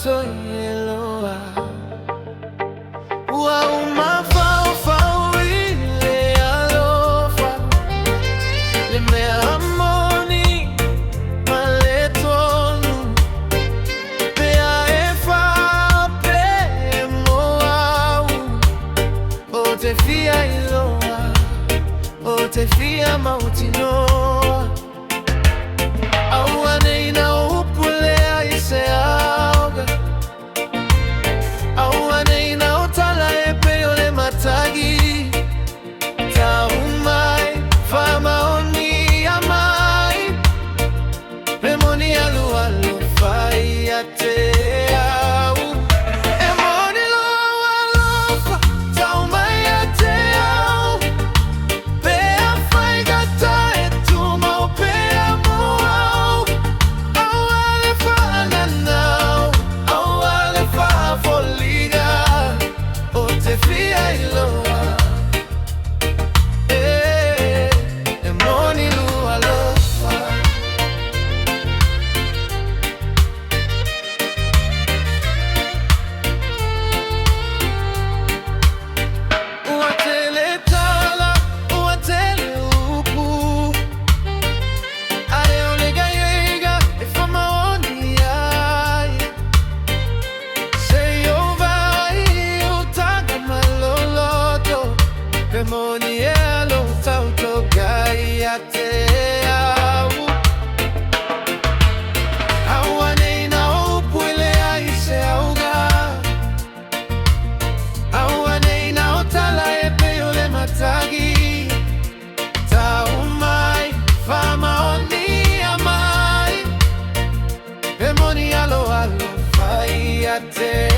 to yeloa wa umafao faule alofa le me amoni maletonu pe aefa pe moau o te fia iloa o te fia mautinoa awane ina upulea ise auga awane ina otala epe ole matagi taumai fama oni amai pe Moni Lou Alofa yate au e Moni Lou Alofa taumai yate au pe afai gata e tuma o pe amoau au ale fa nanau au ale fa foliga o te fia iloa e Moni Lou Alofa ua tele tala ua tele upu ae ole gaiega e famaoni ai se yo vai o taga maloloto pe Moni Lou tauto gai ate au awane ina upu ile ai se auga awane ina otala epe ole matagi taumai fama oni amai pe Moni Lou Alofa yate